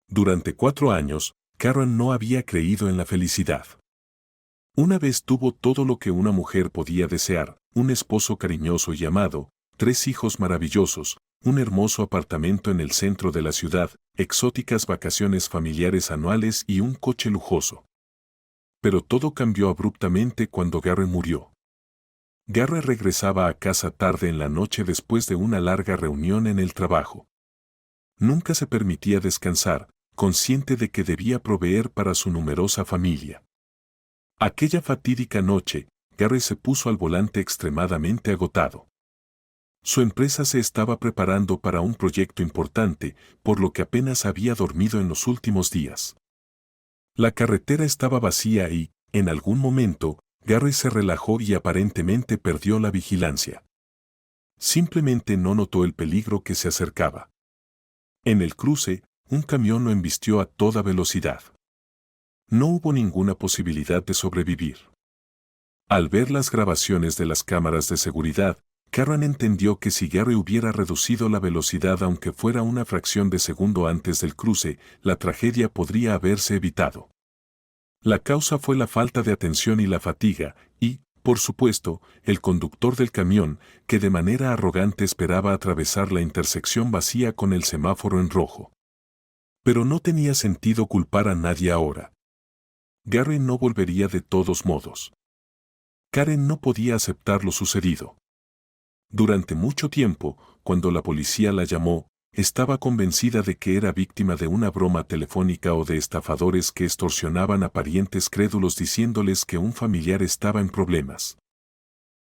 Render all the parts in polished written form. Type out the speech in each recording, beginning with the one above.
Durante 4 años, Karen no había creído en la felicidad. Una vez tuvo todo lo que una mujer podía desear: un esposo cariñoso y amado, 3 hijos maravillosos, un hermoso apartamento en el centro de la ciudad, exóticas vacaciones familiares anuales y un coche lujoso. Pero todo cambió abruptamente cuando Gary murió. Gary regresaba a casa tarde en la noche después de una larga reunión en el trabajo. Nunca se permitía descansar, consciente de que debía proveer para su numerosa familia. Aquella fatídica noche, Gary se puso al volante extremadamente agotado. Su empresa se estaba preparando para un proyecto importante, por lo que apenas había dormido en los últimos días. La carretera estaba vacía y, en algún momento, Gary se relajó y aparentemente perdió la vigilancia. Simplemente no notó el peligro que se acercaba. En el cruce, un camión lo embistió a toda velocidad. No hubo ninguna posibilidad de sobrevivir. Al ver las grabaciones de las cámaras de seguridad, Karen entendió que si Gary hubiera reducido la velocidad aunque fuera una fracción de segundo antes del cruce, la tragedia podría haberse evitado. La causa fue la falta de atención y la fatiga, y, por supuesto, el conductor del camión, que de manera arrogante esperaba atravesar la intersección vacía con el semáforo en rojo. Pero no tenía sentido culpar a nadie ahora. Gary no volvería de todos modos. Karen no podía aceptar lo sucedido. Durante mucho tiempo, cuando la policía la llamó, estaba convencida de que era víctima de una broma telefónica o de estafadores que extorsionaban a parientes crédulos diciéndoles que un familiar estaba en problemas.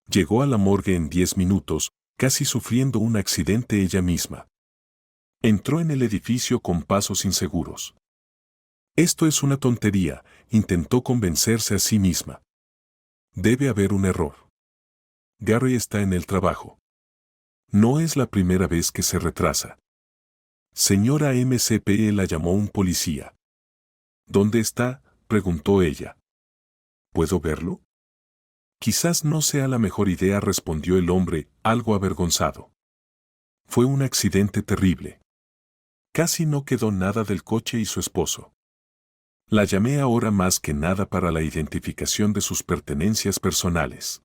Llegó a la morgue en 10 minutos, casi sufriendo un accidente ella misma. Entró en el edificio con pasos inseguros. Esto es una tontería, intentó convencerse a sí misma. Debe haber un error. Gary está en el trabajo. No es la primera vez que se retrasa. Señora MCPE, la llamó un policía. ¿Dónde está?, preguntó ella. ¿Puedo verlo? Quizás no sea la mejor idea, respondió el hombre, algo avergonzado. Fue un accidente terrible. Casi no quedó nada del coche y su esposo. La llamé ahora más que nada para la identificación de sus pertenencias personales.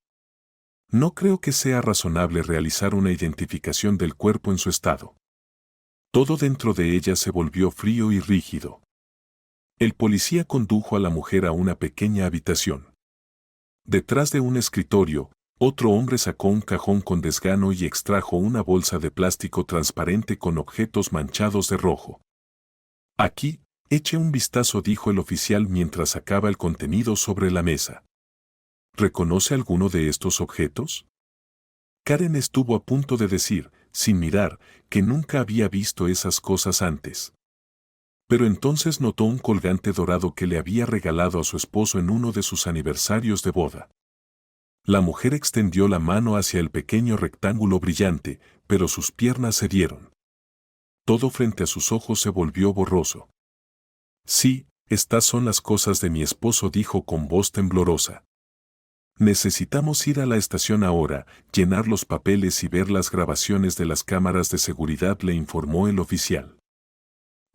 No creo que sea razonable realizar una identificación del cuerpo en su estado. Todo dentro de ella se volvió frío y rígido. El policía condujo a la mujer a una pequeña habitación. Detrás de un escritorio, otro hombre sacó un cajón con desgano y extrajo una bolsa de plástico transparente con objetos manchados de rojo. Aquí, eche un vistazo, dijo el oficial mientras sacaba el contenido sobre la mesa. ¿Reconoce alguno de estos objetos? Karen estuvo a punto de decir, sin mirar, que nunca había visto esas cosas antes. Pero entonces notó un colgante dorado que le había regalado a su esposo en uno de sus aniversarios de boda. La mujer extendió la mano hacia el pequeño rectángulo brillante, pero sus piernas cedieron. Todo frente a sus ojos se volvió borroso. Sí, estas son las cosas de mi esposo, dijo con voz temblorosa. Necesitamos ir a la estación ahora, llenar los papeles y ver las grabaciones de las cámaras de seguridad, le informó el oficial.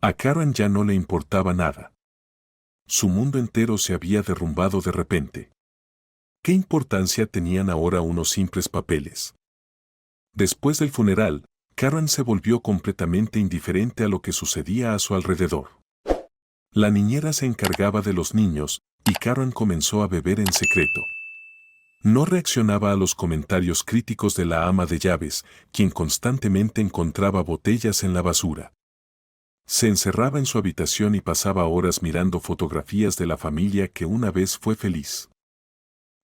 A Karen ya no le importaba nada. Su mundo entero se había derrumbado de repente. ¿Qué importancia tenían ahora unos simples papeles? Después del funeral, Karen se volvió completamente indiferente a lo que sucedía a su alrededor. La niñera se encargaba de los niños, y Karen comenzó a beber en secreto. No reaccionaba a los comentarios críticos de la ama de llaves, quien constantemente encontraba botellas en la basura. Se encerraba en su habitación y pasaba horas mirando fotografías de la familia que una vez fue feliz.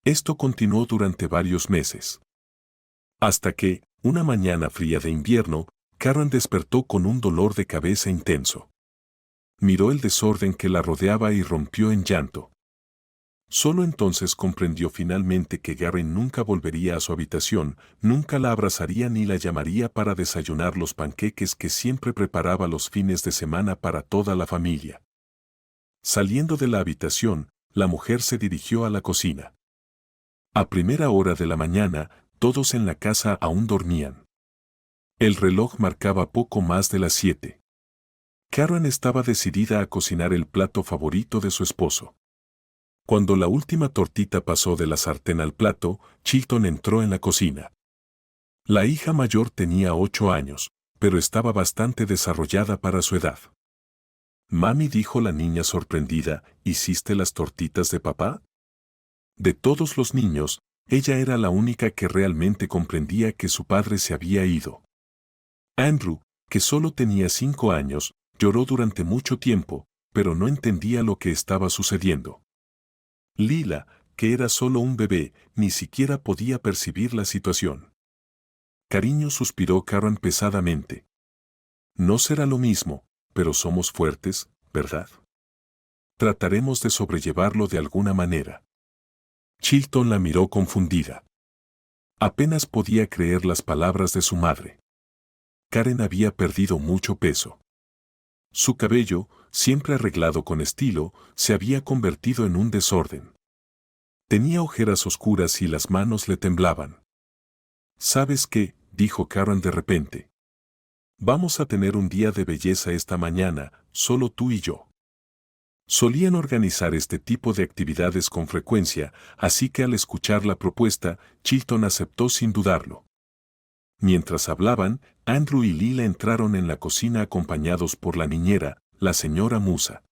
Esto continuó durante varios meses. Hasta que, una mañana fría de invierno, Karen despertó con un dolor de cabeza intenso. Miró el desorden que la rodeaba y rompió en llanto. Solo entonces comprendió finalmente que Gary nunca volvería a su habitación, nunca la abrazaría ni la llamaría para desayunar los panqueques que siempre preparaba los fines de semana para toda la familia. Saliendo de la habitación, la mujer se dirigió a la cocina. A primera hora de la mañana, todos en la casa aún dormían. El reloj marcaba poco más de las 7. Karen estaba decidida a cocinar el plato favorito de su esposo. Cuando la última tortita pasó de la sartén al plato, Chilton entró en la cocina. La hija mayor tenía 8 años, pero estaba bastante desarrollada para su edad. Mami, dijo la niña sorprendida, ¿hiciste las tortitas de papá? De todos los niños, ella era la única que realmente comprendía que su padre se había ido. Andrew, que solo tenía 5 años, lloró durante mucho tiempo, pero no entendía lo que estaba sucediendo. Lila, que era solo un bebé, ni siquiera podía percibir la situación. Cariño, suspiró Karen pesadamente. No será lo mismo, pero somos fuertes, ¿verdad? Trataremos de sobrellevarlo de alguna manera. Chilton la miró confundida. Apenas podía creer las palabras de su madre. Karen había perdido mucho peso. Su cabello, siempre arreglado con estilo, se había convertido en un desorden. Tenía ojeras oscuras y las manos le temblaban. ¿Sabes qué?, dijo Karen de repente. Vamos a tener un día de belleza esta mañana, solo tú y yo. Solían organizar este tipo de actividades con frecuencia, así que al escuchar la propuesta, Chilton aceptó sin dudarlo. Mientras hablaban, Andrew y Lila entraron en la cocina acompañados por la niñera, la señora Musa.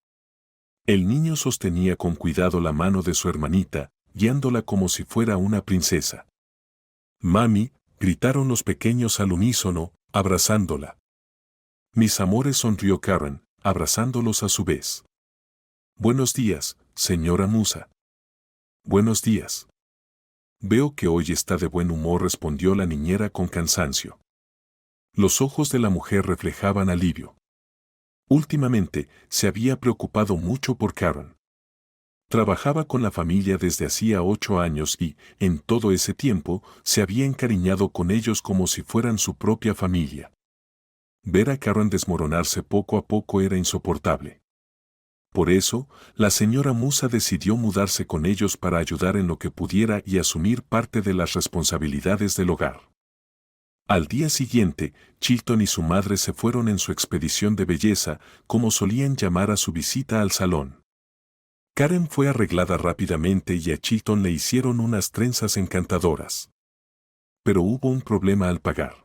El niño sostenía con cuidado la mano de su hermanita, guiándola como si fuera una princesa. «Mami», gritaron los pequeños al unísono, abrazándola. «Mis amores», sonrió Karen, abrazándolos a su vez. «Buenos días, señora Musa». «Buenos días». «Veo que hoy está de buen humor», respondió la niñera con cansancio. Los ojos de la mujer reflejaban alivio. Últimamente, se había preocupado mucho por Karen. Trabajaba con la familia desde hacía 8 años y, en todo ese tiempo, se había encariñado con ellos como si fueran su propia familia. Ver a Karen desmoronarse poco a poco era insoportable. Por eso, la señora Musa decidió mudarse con ellos para ayudar en lo que pudiera y asumir parte de las responsabilidades del hogar. Al día siguiente, Chilton y su madre se fueron en su expedición de belleza, como solían llamar a su visita al salón. Karen fue arreglada rápidamente y a Chilton le hicieron unas trenzas encantadoras. Pero hubo un problema al pagar.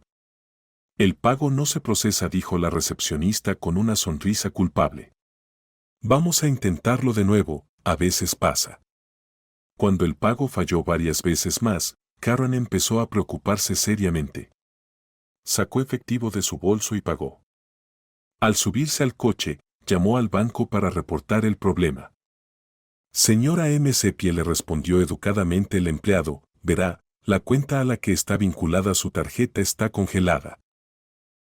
«El pago no se procesa», dijo la recepcionista con una sonrisa culpable. «Vamos a intentarlo de nuevo, a veces pasa». Cuando el pago falló varias veces más, Karen empezó a preocuparse seriamente. Sacó efectivo de su bolso y pagó. Al subirse al coche, llamó al banco para reportar el problema. «Señora M. Sepie», le respondió educadamente el empleado, «verá, la cuenta a la que está vinculada su tarjeta está congelada.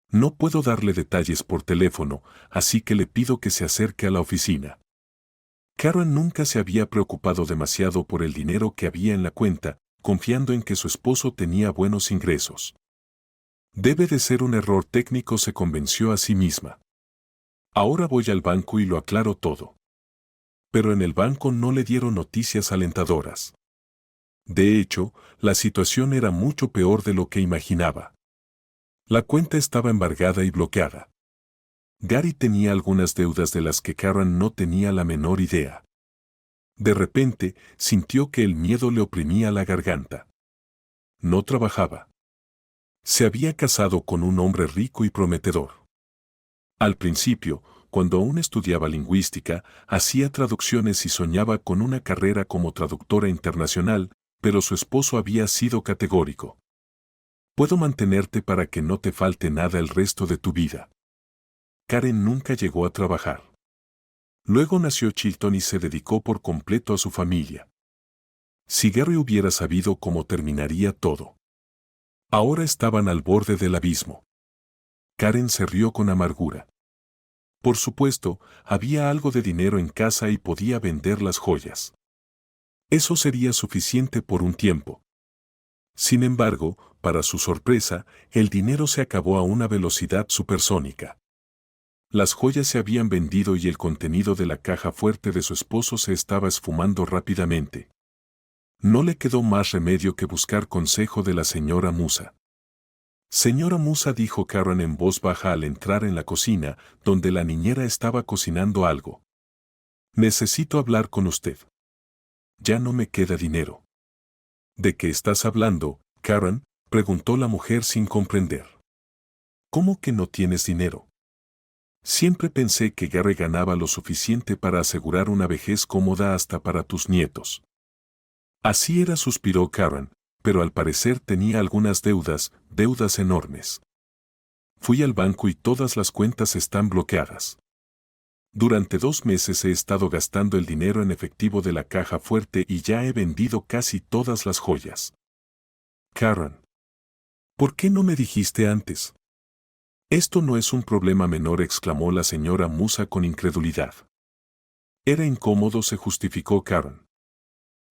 No puedo darle detalles por teléfono, así que le pido que se acerque a la oficina». Karen nunca se había preocupado demasiado por el dinero que había en la cuenta, confiando en que su esposo tenía buenos ingresos. Debe de ser un error técnico, se convenció a sí misma. Ahora voy al banco y lo aclaro todo. Pero en el banco no le dieron noticias alentadoras. De hecho, la situación era mucho peor de lo que imaginaba. La cuenta estaba embargada y bloqueada. Gary tenía algunas deudas de las que Karen no tenía la menor idea. De repente, sintió que el miedo le oprimía la garganta. No trabajaba. Se había casado con un hombre rico y prometedor. Al principio, cuando aún estudiaba lingüística, hacía traducciones y soñaba con una carrera como traductora internacional, pero su esposo había sido categórico. «Puedo mantenerte para que no te falte nada el resto de tu vida». Karen nunca llegó a trabajar. Luego nació Chilton y se dedicó por completo a su familia. Si Gary hubiera sabido cómo terminaría todo. Ahora estaban al borde del abismo. Karen se rió con amargura. Por supuesto, había algo de dinero en casa y podía vender las joyas. Eso sería suficiente por un tiempo. Sin embargo, para su sorpresa, el dinero se acabó a una velocidad supersónica. Las joyas se habían vendido y el contenido de la caja fuerte de su esposo se estaba esfumando rápidamente. No le quedó más remedio que buscar consejo de la señora Musa. Señora Musa, dijo Karen en voz baja al entrar en la cocina, donde la niñera estaba cocinando algo. Necesito hablar con usted. Ya no me queda dinero. ¿De qué estás hablando, Karen?, preguntó la mujer sin comprender. ¿Cómo que no tienes dinero? Siempre pensé que Gary ganaba lo suficiente para asegurar una vejez cómoda hasta para tus nietos. Así era, suspiró Karen, pero al parecer tenía algunas deudas enormes. Fui al banco y todas las cuentas están bloqueadas. Durante 2 meses he estado gastando el dinero en efectivo de la caja fuerte y ya he vendido casi todas las joyas. Karen, ¿por qué no me dijiste antes? Esto no es un problema menor, exclamó la señora Musa con incredulidad. Era incómodo, se justificó Karen.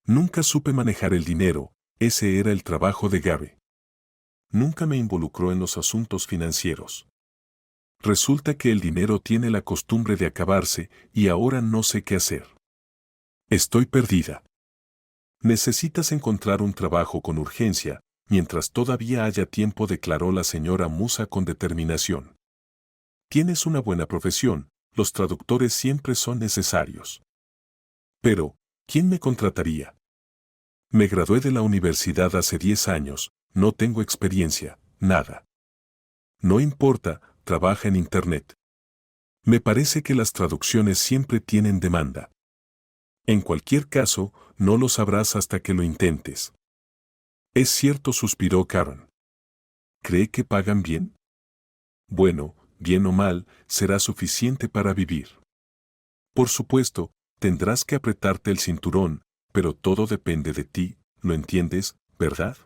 Nunca supe manejar el dinero, ese era el trabajo de Gary. Nunca me involucró en los asuntos financieros. Resulta que el dinero tiene la costumbre de acabarse y ahora no sé qué hacer. Estoy perdida. Necesitas encontrar un trabajo con urgencia, mientras todavía haya tiempo, declaró la señora Musa con determinación. Tienes una buena profesión, los traductores siempre son necesarios. Pero, ¿quién me contrataría? Me gradué de la universidad hace 10 años, no tengo experiencia, nada. No importa, trabaja en Internet. Me parece que las traducciones siempre tienen demanda. En cualquier caso, no lo sabrás hasta que lo intentes. Es cierto, suspiró Karen. ¿Cree que pagan bien? Bueno, bien o mal, será suficiente para vivir. Por supuesto, tendrás que apretarte el cinturón, pero todo depende de ti, ¿lo entiendes, verdad?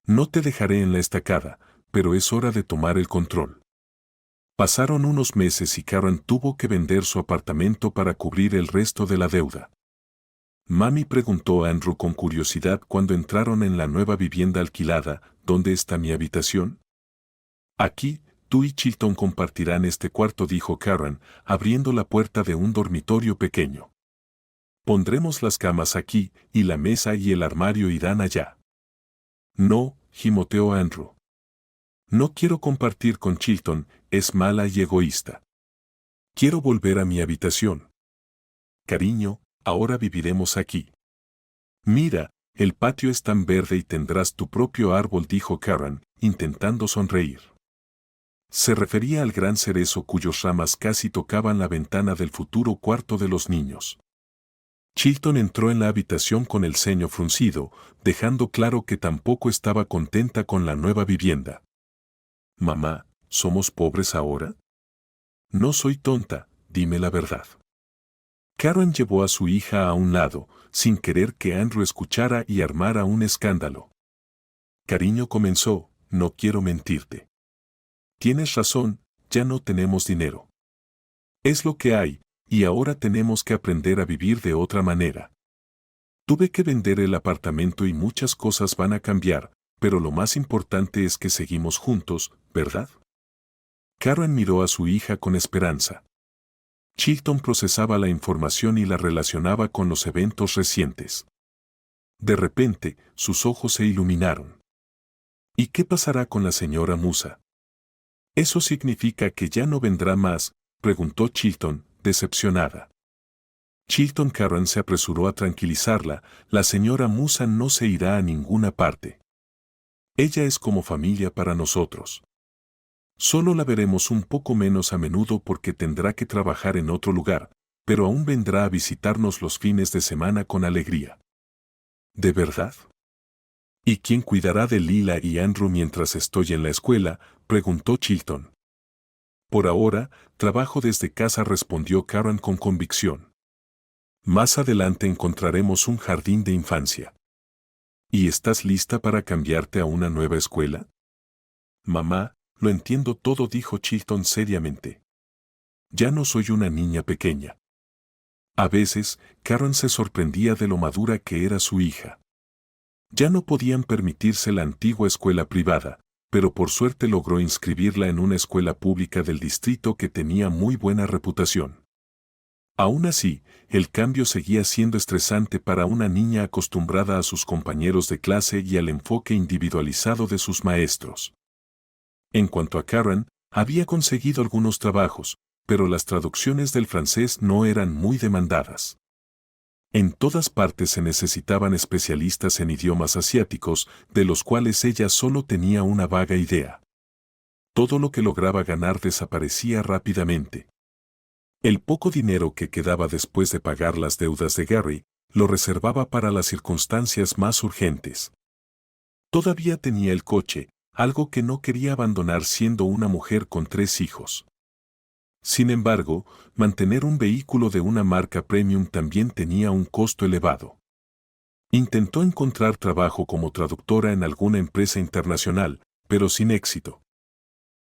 No te dejaré en la estacada, pero es hora de tomar el control. Pasaron unos meses y Karen tuvo que vender su apartamento para cubrir el resto de la deuda. Mami, preguntó a Andrew con curiosidad cuando entraron en la nueva vivienda alquilada. ¿Dónde está mi habitación? Aquí, tú y Chilton compartirán este cuarto, dijo Karen, abriendo la puerta de un dormitorio pequeño. Pondremos las camas aquí, y la mesa y el armario irán allá. No, gimoteó Andrew. No quiero compartir con Chilton, es mala y egoísta. Quiero volver a mi habitación. Cariño, ahora viviremos aquí. Mira, el patio es tan verde y tendrás tu propio árbol, dijo Karen, intentando sonreír. Se refería al gran cerezo cuyas ramas casi tocaban la ventana del futuro cuarto de los niños. Chilton entró en la habitación con el ceño fruncido, dejando claro que tampoco estaba contenta con la nueva vivienda. Mamá, ¿somos pobres ahora? No soy tonta, dime la verdad. Karen llevó a su hija a un lado, sin querer que Andrew escuchara y armara un escándalo. Cariño, comenzó, no quiero mentirte. Tienes razón, ya no tenemos dinero. Es lo que hay, y ahora tenemos que aprender a vivir de otra manera. Tuve que vender el apartamento y muchas cosas van a cambiar, pero lo más importante es que seguimos juntos, ¿verdad? Karen miró a su hija con esperanza. Chilton procesaba la información y la relacionaba con los eventos recientes. De repente, sus ojos se iluminaron. ¿Y qué pasará con la señora Musa? ¿Eso significa que ya no vendrá más?, preguntó Chilton, decepcionada. Chilton. Karen se apresuró a tranquilizarla, la señora Musa no se irá a ninguna parte. Ella es como familia para nosotros. Solo la veremos un poco menos a menudo porque tendrá que trabajar en otro lugar, pero aún vendrá a visitarnos los fines de semana con alegría. ¿De verdad? ¿Y quién cuidará de Lila y Andrew mientras estoy en la escuela?, preguntó Chilton. Por ahora, trabajo desde casa, respondió Karen con convicción. Más adelante encontraremos un jardín de infancia. ¿Y estás lista para cambiarte a una nueva escuela? Mamá, lo entiendo todo, dijo Chilton seriamente. Ya no soy una niña pequeña. A veces, Karen se sorprendía de lo madura que era su hija. Ya no podían permitirse la antigua escuela privada, pero por suerte logró inscribirla en una escuela pública del distrito que tenía muy buena reputación. Aún así, el cambio seguía siendo estresante para una niña acostumbrada a sus compañeros de clase y al enfoque individualizado de sus maestros. En cuanto a Karen, había conseguido algunos trabajos, pero las traducciones del francés no eran muy demandadas. En todas partes se necesitaban especialistas en idiomas asiáticos, de los cuales ella solo tenía una vaga idea. Todo lo que lograba ganar desaparecía rápidamente. El poco dinero que quedaba después de pagar las deudas de Gary, lo reservaba para las circunstancias más urgentes. Todavía tenía el coche, algo que no quería abandonar siendo una mujer con 3 hijos. Sin embargo, mantener un vehículo de una marca premium también tenía un costo elevado. Intentó encontrar trabajo como traductora en alguna empresa internacional, pero sin éxito.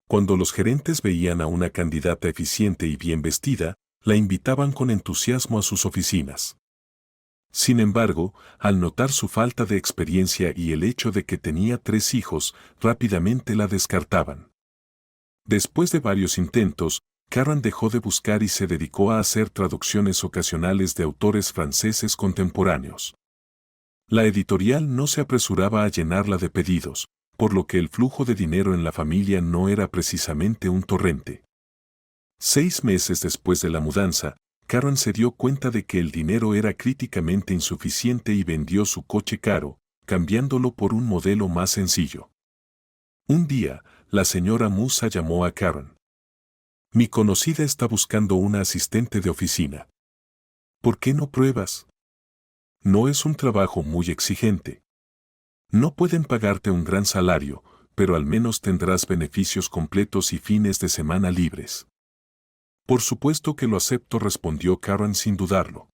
Cuando los gerentes veían a una candidata eficiente y bien vestida, la invitaban con entusiasmo a sus oficinas. Sin embargo, al notar su falta de experiencia y el hecho de que tenía 3 hijos, rápidamente la descartaban. Después de varios intentos, Karen dejó de buscar y se dedicó a hacer traducciones ocasionales de autores franceses contemporáneos. La editorial no se apresuraba a llenarla de pedidos, por lo que el flujo de dinero en la familia no era precisamente un torrente. 6 meses después de la mudanza, Karen se dio cuenta de que el dinero era críticamente insuficiente y vendió su coche caro, cambiándolo por un modelo más sencillo. Un día, la señora Musa llamó a Karen. Mi conocida está buscando una asistente de oficina. ¿Por qué no pruebas? No es un trabajo muy exigente. No pueden pagarte un gran salario, pero al menos tendrás beneficios completos y fines de semana libres. Por supuesto que lo acepto, respondió Karen sin dudarlo.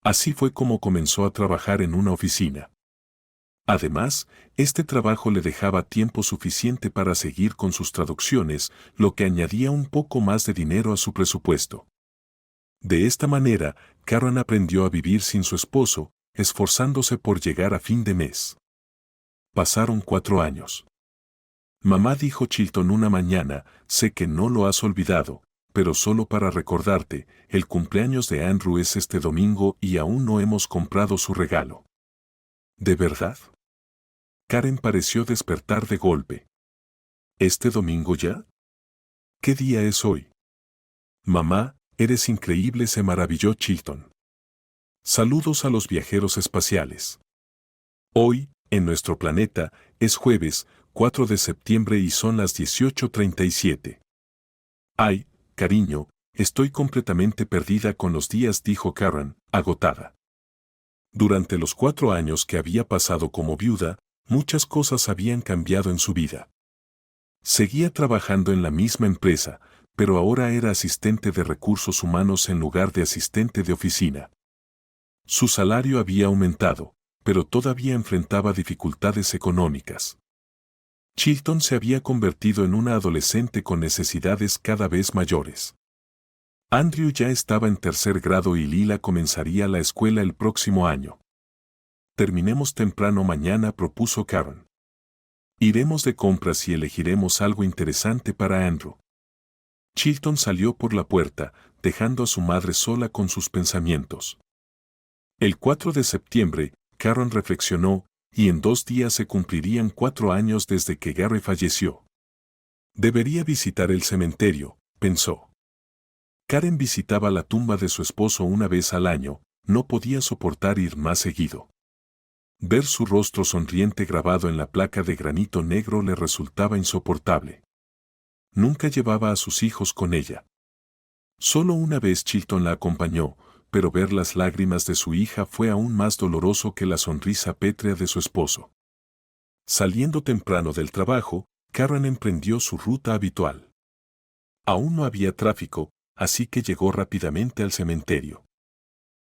Así fue como comenzó a trabajar en una oficina. Además, este trabajo le dejaba tiempo suficiente para seguir con sus traducciones, lo que añadía un poco más de dinero a su presupuesto. De esta manera, Karen aprendió a vivir sin su esposo, esforzándose por llegar a fin de mes. Pasaron 4 años. Mamá, dijo Chilton una mañana, sé que no lo has olvidado, pero solo para recordarte, el cumpleaños de Andrew es este domingo y aún no hemos comprado su regalo. ¿De verdad? Karen pareció despertar de golpe. ¿Este domingo ya? ¿Qué día es hoy? Mamá, eres increíble, se maravilló Chilton. Saludos a los viajeros espaciales. Hoy, en nuestro planeta, es jueves, 4 de septiembre y son las 18:37. Ay, cariño, estoy completamente perdida con los días, dijo Karen, agotada. Durante los 4 años que había pasado como viuda, muchas cosas habían cambiado en su vida. Seguía trabajando en la misma empresa, pero ahora era asistente de recursos humanos en lugar de asistente de oficina. Su salario había aumentado, pero todavía enfrentaba dificultades económicas. Chilton se había convertido en una adolescente con necesidades cada vez mayores. Andrew ya estaba en 3er grado y Lila comenzaría la escuela el próximo año. Terminemos temprano mañana, propuso Karen. Iremos de compras y elegiremos algo interesante para Andrew. Chilton salió por la puerta, dejando a su madre sola con sus pensamientos. El 4 de septiembre, Karen reflexionó, y en 2 días se cumplirían 4 años desde que Gary falleció. Debería visitar el cementerio, pensó. Karen visitaba la tumba de su esposo una vez al año, no podía soportar ir más seguido. Ver su rostro sonriente grabado en la placa de granito negro le resultaba insoportable. Nunca llevaba a sus hijos con ella. Solo una vez Chilton la acompañó, pero ver las lágrimas de su hija fue aún más doloroso que la sonrisa pétrea de su esposo. Saliendo temprano del trabajo, Karen emprendió su ruta habitual. Aún no había tráfico, así que llegó rápidamente al cementerio.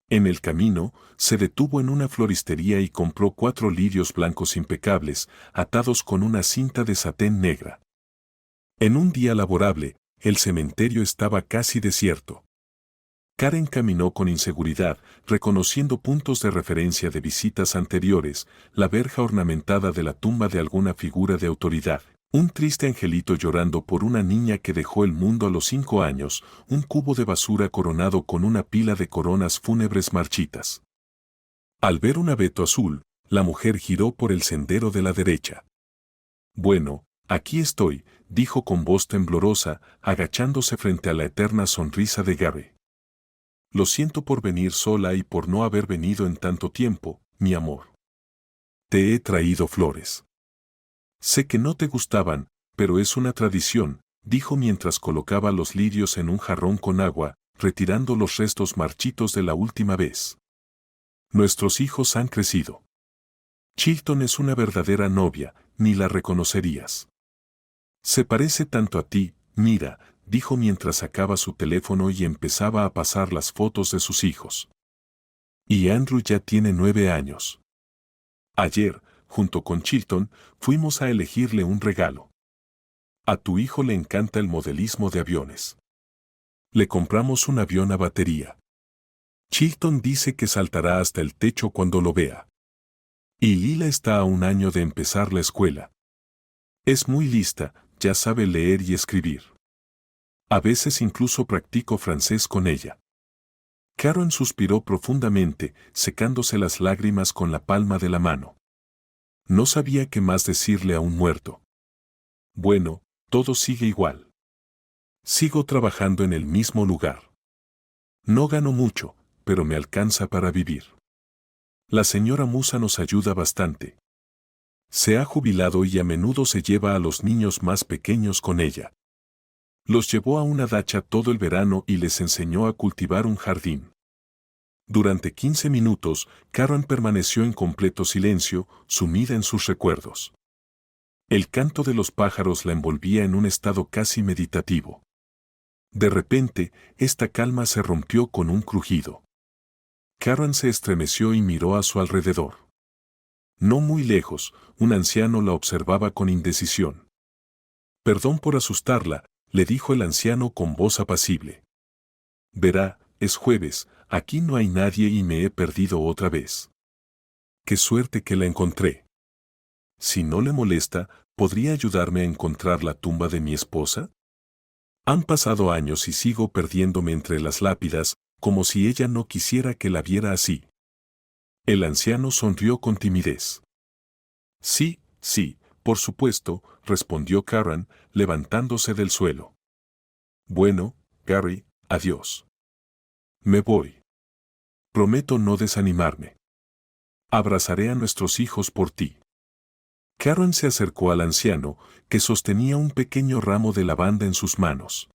En el camino, se detuvo en una floristería y compró 4 lirios blancos impecables, atados con una cinta de satén negra. En un día laborable, el cementerio estaba casi desierto. Karen caminó con inseguridad, reconociendo puntos de referencia de visitas anteriores, la verja ornamentada de la tumba de alguna figura de autoridad, un triste angelito llorando por una niña que dejó el mundo a los 5 años, un cubo de basura coronado con una pila de coronas fúnebres marchitas. Al ver un abeto azul, la mujer giró por el sendero de la derecha. Bueno, Aquí estoy, dijo con voz temblorosa, agachándose frente a la eterna sonrisa de Gary. Lo siento por venir sola y por no haber venido en tanto tiempo, mi amor. Te he traído flores. Sé que no te gustaban, pero es una tradición, dijo mientras colocaba los lirios en un jarrón con agua, retirando los restos marchitos de la última vez. Nuestros hijos han crecido. Chilton es una verdadera novia, ni la reconocerías. Se parece tanto a ti, mira, dijo mientras sacaba su teléfono y empezaba a pasar las fotos de sus hijos. Y Andrew ya tiene 9 años. Ayer, junto con Chilton, fuimos a elegirle un regalo. A tu hijo le encanta el modelismo de aviones. Le compramos un avión a batería. Chilton dice que saltará hasta el techo cuando lo vea. Y Lila está a 1 año de empezar la escuela. Es muy lista, ya sabe leer y escribir. A veces incluso practico francés con ella. Karen suspiró profundamente, secándose las lágrimas con la palma de la mano. No sabía qué más decirle a un muerto. Bueno, todo sigue igual. Sigo trabajando en el mismo lugar. No gano mucho, pero me alcanza para vivir. La señora Musa nos ayuda bastante. Se ha jubilado y a menudo se lleva a los niños más pequeños con ella. Los llevó a una dacha todo el verano y les enseñó a cultivar un jardín. Durante 15 minutos, Karen permaneció en completo silencio, sumida en sus recuerdos. El canto de los pájaros la envolvía en un estado casi meditativo. De repente, esta calma se rompió con un crujido. Karen se estremeció y miró a su alrededor. No muy lejos, un anciano la observaba con indecisión. Perdón por asustarla, le dijo el anciano con voz apacible. Verá, es jueves, aquí no hay nadie y me he perdido otra vez. Qué suerte que la encontré. Si no le molesta, ¿podría ayudarme a encontrar la tumba de mi esposa? Han pasado años y sigo perdiéndome entre las lápidas, como si ella no quisiera que la viera así. El anciano sonrió con timidez. Sí, sí, por supuesto, respondió Karen, levantándose del suelo. Bueno, Gary, adiós. Me voy. Prometo no desanimarme. Abrazaré a nuestros hijos por ti. Karen se acercó al anciano, que sostenía un pequeño ramo de lavanda en sus manos.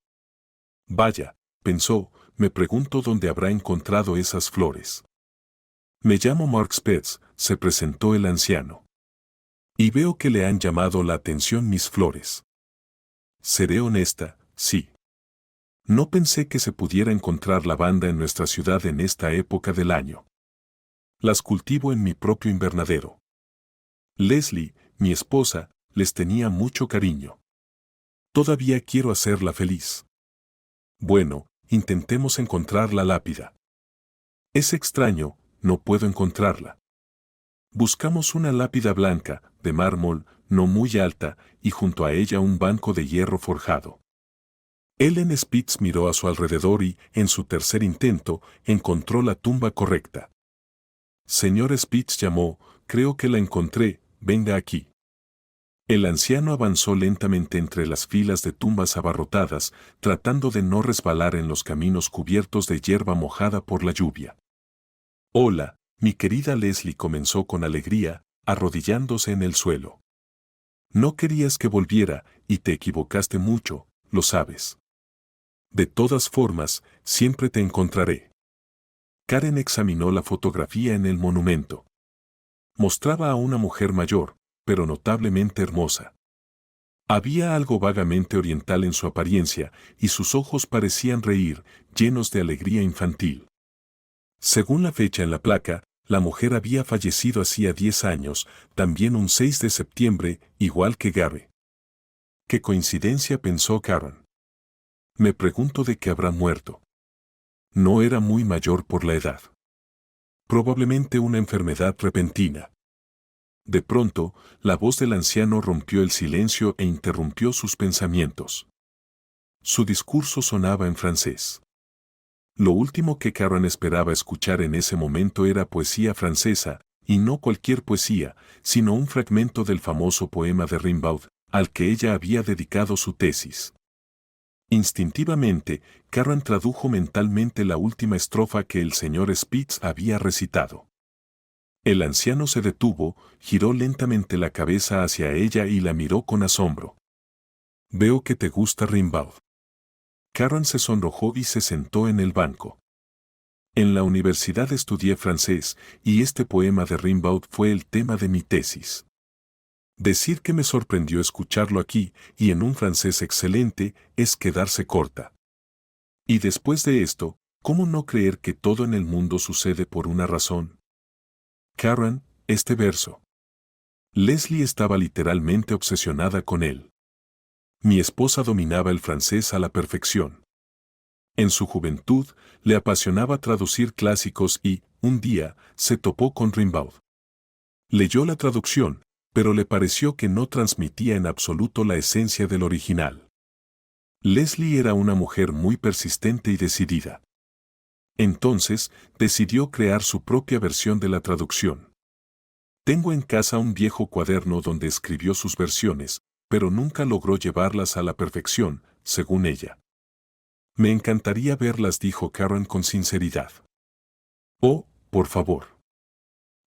Vaya, pensó, me pregunto dónde habrá encontrado esas flores. Me llamo Mark Spetz, se presentó el anciano. Y veo que le han llamado la atención mis flores. Seré honesta, sí. No pensé que se pudiera encontrar lavanda en nuestra ciudad en esta época del año. Las cultivo en mi propio invernadero. Leslie, mi esposa, les tenía mucho cariño. Todavía quiero hacerla feliz. Bueno, intentemos encontrar la lápida. Es extraño, no puedo encontrarla. Buscamos una lápida blanca, de mármol, no muy alta, y junto a ella un banco de hierro forjado. Ellen Spitz miró a su alrededor y, en su tercer intento, encontró la tumba correcta. Señor Spitz llamó, creo que la encontré, venga aquí. El anciano avanzó lentamente entre las filas de tumbas abarrotadas, tratando de no resbalar en los caminos cubiertos de hierba mojada por la lluvia. Hola, mi querida Leslie, comenzó con alegría, arrodillándose en el suelo. No querías que volviera, y te equivocaste mucho, lo sabes. De todas formas, siempre te encontraré. Karen examinó la fotografía en el monumento. Mostraba a una mujer mayor, pero notablemente hermosa. Había algo vagamente oriental en su apariencia, y sus ojos parecían reír, llenos de alegría infantil. Según la fecha en la placa, la mujer había fallecido hacía 10 años, también un 6 de septiembre, igual que Gary. Qué coincidencia, pensó Karen. Me pregunto de qué habrá muerto. No era muy mayor por la edad. Probablemente una enfermedad repentina. De pronto, la voz del anciano rompió el silencio e interrumpió sus pensamientos. Su discurso sonaba en francés. Lo último que Karen esperaba escuchar en ese momento era poesía francesa, y no cualquier poesía, sino un fragmento del famoso poema de Rimbaud, al que ella había dedicado su tesis. Instintivamente, Karen tradujo mentalmente la última estrofa que el señor Spitz había recitado. El anciano se detuvo, giró lentamente la cabeza hacia ella y la miró con asombro. «Veo que te gusta Rimbaud». Karen se sonrojó y se sentó en el banco. «En la universidad estudié francés, y este poema de Rimbaud fue el tema de mi tesis. Decir que me sorprendió escucharlo aquí, y en un francés excelente, es quedarse corta. Y después de esto, ¿cómo no creer que todo en el mundo sucede por una razón? Karen, este verso». Leslie estaba literalmente obsesionada con él. Mi esposa dominaba el francés a la perfección. En su juventud, le apasionaba traducir clásicos y, un día, se topó con Rimbaud. Leyó la traducción, pero le pareció que no transmitía en absoluto la esencia del original. Leslie era una mujer muy persistente y decidida. Entonces, decidió crear su propia versión de la traducción. Tengo en casa un viejo cuaderno donde escribió sus versiones, pero nunca logró llevarlas a la perfección, según ella. Me encantaría verlas, dijo Karen con sinceridad. Oh, por favor.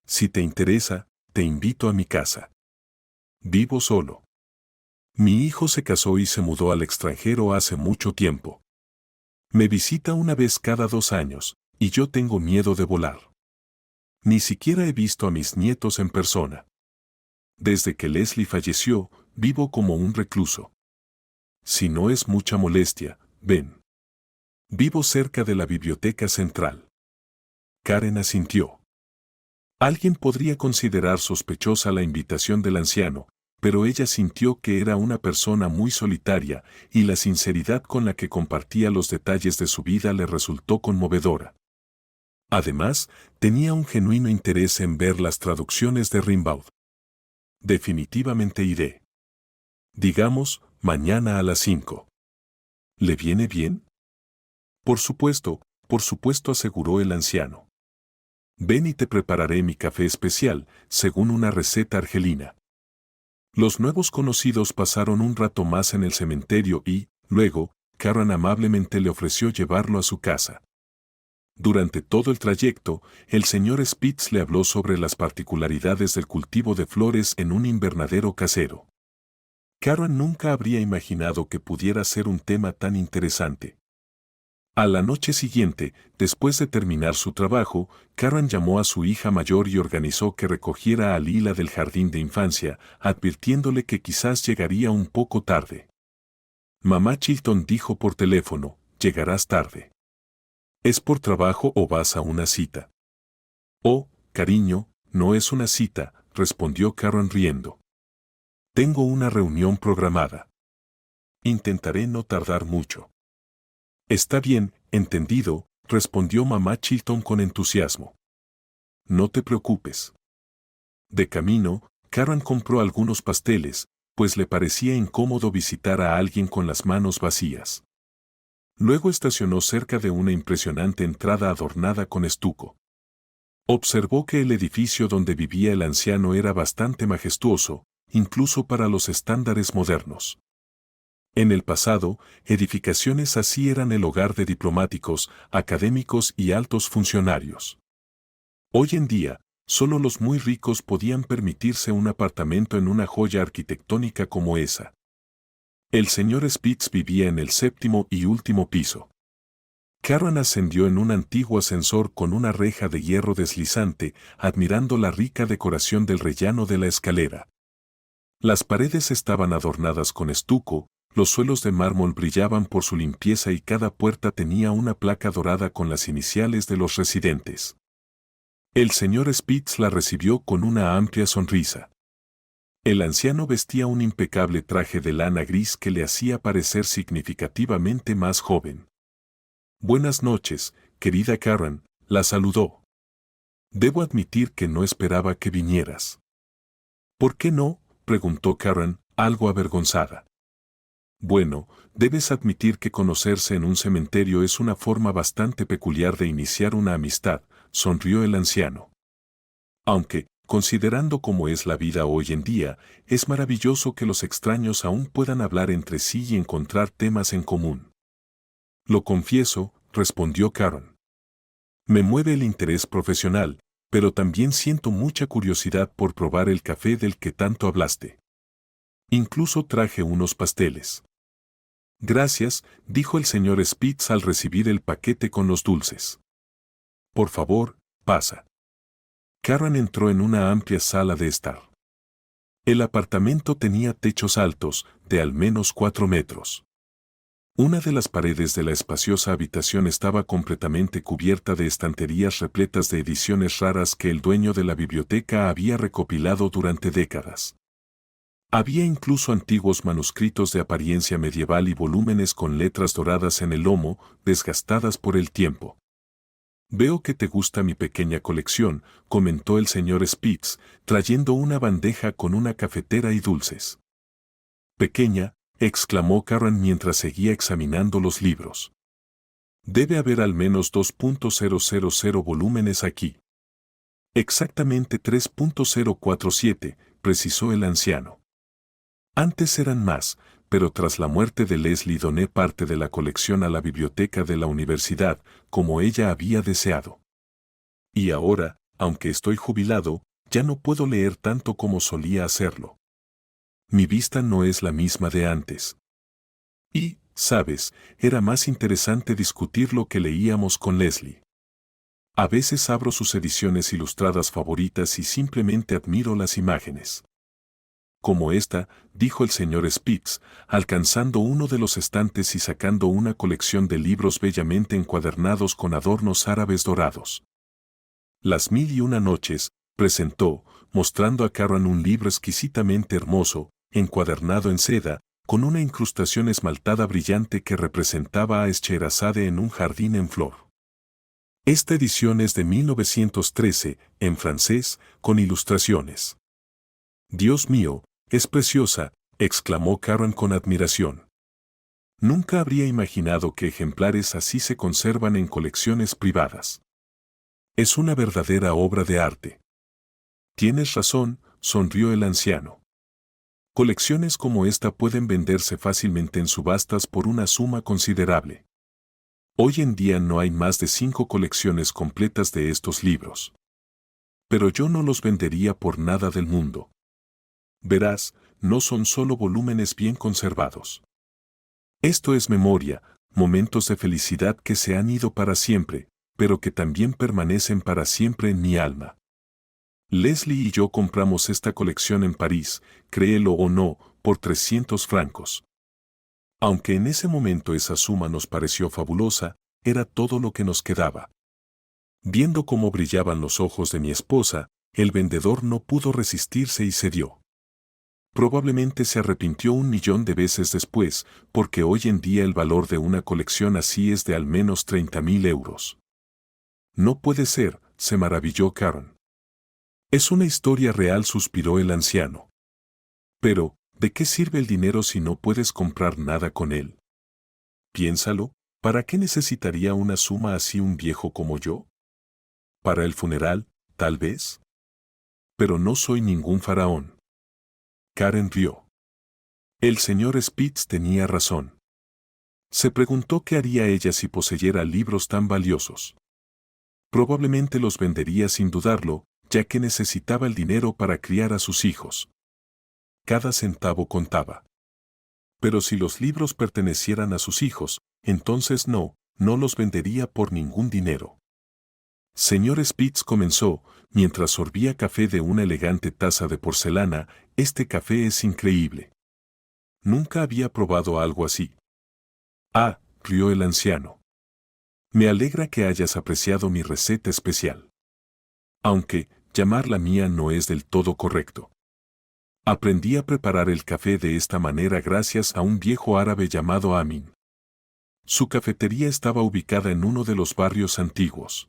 Si te interesa, te invito a mi casa. Vivo solo. Mi hijo se casó y se mudó al extranjero hace mucho tiempo. Me visita una vez cada 2 años, y yo tengo miedo de volar. Ni siquiera he visto a mis nietos en persona. Desde que Leslie falleció, vivo como un recluso. Si no es mucha molestia, ven. Vivo cerca de la biblioteca central. Karen asintió. Alguien podría considerar sospechosa la invitación del anciano, pero ella sintió que era una persona muy solitaria, y la sinceridad con la que compartía los detalles de su vida le resultó conmovedora. Además, tenía un genuino interés en ver las traducciones de Rimbaud. Definitivamente iré. Digamos, mañana a las 5. ¿Le viene bien? Por supuesto, aseguró el anciano. Ven y te prepararé mi café especial, según una receta argelina. Los nuevos conocidos pasaron un rato más en el cementerio y, luego, Karen amablemente le ofreció llevarlo a su casa. Durante todo el trayecto, el señor Spitz le habló sobre las particularidades del cultivo de flores en un invernadero casero. Karen nunca habría imaginado que pudiera ser un tema tan interesante. A la noche siguiente, después de terminar su trabajo, Karen llamó a su hija mayor y organizó que recogiera a Lila del jardín de infancia, advirtiéndole que quizás llegaría un poco tarde. Mamá Chilton dijo por teléfono, llegarás tarde. ¿Es por trabajo o vas a una cita? Oh, cariño, no es una cita, respondió Karen riendo. Tengo una reunión programada. Intentaré no tardar mucho. Está bien, entendido, respondió mamá Chilton con entusiasmo. No te preocupes. De camino, Karen compró algunos pasteles, pues le parecía incómodo visitar a alguien con las manos vacías. Luego estacionó cerca de una impresionante entrada adornada con estuco. Observó que el edificio donde vivía el anciano era bastante majestuoso, incluso para los estándares modernos. En el pasado, edificaciones así eran el hogar de diplomáticos, académicos y altos funcionarios. Hoy en día, solo los muy ricos podían permitirse un apartamento en una joya arquitectónica como esa. El señor Spitz vivía en el 7º y último piso. Karen ascendió en un antiguo ascensor con una reja de hierro deslizante, admirando la rica decoración del rellano de la escalera. Las paredes estaban adornadas con estuco, los suelos de mármol brillaban por su limpieza y cada puerta tenía una placa dorada con las iniciales de los residentes. El señor Spitz la recibió con una amplia sonrisa. El anciano vestía un impecable traje de lana gris que le hacía parecer significativamente más joven. Buenas noches, querida Karen, la saludó. Debo admitir que no esperaba que vinieras. ¿Por qué no?, preguntó Karen, algo avergonzada. Bueno, debes admitir que conocerse en un cementerio es una forma bastante peculiar de iniciar una amistad, sonrió el anciano. Aunque, considerando cómo es la vida hoy en día, es maravilloso que los extraños aún puedan hablar entre sí y encontrar temas en común. Lo confieso, respondió Karen. Me mueve el interés profesional, pero también siento mucha curiosidad por probar el café del que tanto hablaste. Incluso traje unos pasteles. Gracias, dijo el señor Spitz al recibir el paquete con los dulces. Por favor, pasa. Karen entró en una amplia sala de estar. El apartamento tenía techos altos, de al menos 4 metros. Una de las paredes de la espaciosa habitación estaba completamente cubierta de estanterías repletas de ediciones raras que el dueño de la biblioteca había recopilado durante décadas. Había incluso antiguos manuscritos de apariencia medieval y volúmenes con letras doradas en el lomo, desgastadas por el tiempo. Veo que te gusta mi pequeña colección, comentó el señor Spitz, trayendo una bandeja con una cafetera y dulces. Pequeña, exclamó Karen mientras seguía examinando los libros. Debe haber al menos 2.000 volúmenes aquí. Exactamente 3.047, precisó el anciano. Antes eran más, pero tras la muerte de Leslie doné parte de la colección a la biblioteca de la universidad, como ella había deseado. Y ahora, aunque estoy jubilado, ya no puedo leer tanto como solía hacerlo. Mi vista no es la misma de antes. Y, sabes, era más interesante discutir lo que leíamos con Leslie. A veces abro sus ediciones ilustradas favoritas y simplemente admiro las imágenes. Como esta, dijo el señor Spitz, alcanzando uno de los estantes y sacando una colección de libros bellamente encuadernados con adornos árabes dorados. Las 1001 noches, presentó, mostrando a Karen un libro exquisitamente hermoso, encuadernado en seda, con una incrustación esmaltada brillante que representaba a Scheherazade en un jardín en flor. Esta edición es de 1913, en francés, con ilustraciones. Dios mío, es preciosa, exclamó Karen con admiración. Nunca habría imaginado que ejemplares así se conservan en colecciones privadas. Es una verdadera obra de arte. Tienes razón, sonrió el anciano. Colecciones como esta pueden venderse fácilmente en subastas por una suma considerable. Hoy en día no hay más de 5 colecciones completas de estos libros. Pero yo no los vendería por nada del mundo. Verás, no son solo volúmenes bien conservados. Esto es memoria, momentos de felicidad que se han ido para siempre, pero que también permanecen para siempre en mi alma. Leslie y yo compramos esta colección en París, créelo o no, por 300 francos. Aunque en ese momento esa suma nos pareció fabulosa, era todo lo que nos quedaba. Viendo cómo brillaban los ojos de mi esposa, el vendedor no pudo resistirse y cedió. Probablemente se arrepintió 1.000.000 de veces después, porque hoy en día el valor de una colección así es de al menos 30.000 euros. No puede ser, se maravilló Karen. Es una historia real, suspiró el anciano. Pero, ¿de qué sirve el dinero si no puedes comprar nada con él? Piénsalo, ¿para qué necesitaría una suma así un viejo como yo? Para el funeral, tal vez. Pero no soy ningún faraón. Karen rió. El señor Spitz tenía razón. Se preguntó qué haría ella si poseyera libros tan valiosos. Probablemente los vendería sin dudarlo, ya que necesitaba el dinero para criar a sus hijos. Cada centavo contaba. Pero si los libros pertenecieran a sus hijos, entonces no los vendería por ningún dinero. Señor Spitz comenzó, mientras sorbía café de una elegante taza de porcelana, este café es increíble. Nunca había probado algo así. Ah, rió el anciano. Me alegra que hayas apreciado mi receta especial. Aunque, llamarla mía no es del todo correcto. Aprendí a preparar el café de esta manera gracias a un viejo árabe llamado Amin. Su cafetería estaba ubicada en uno de los barrios antiguos.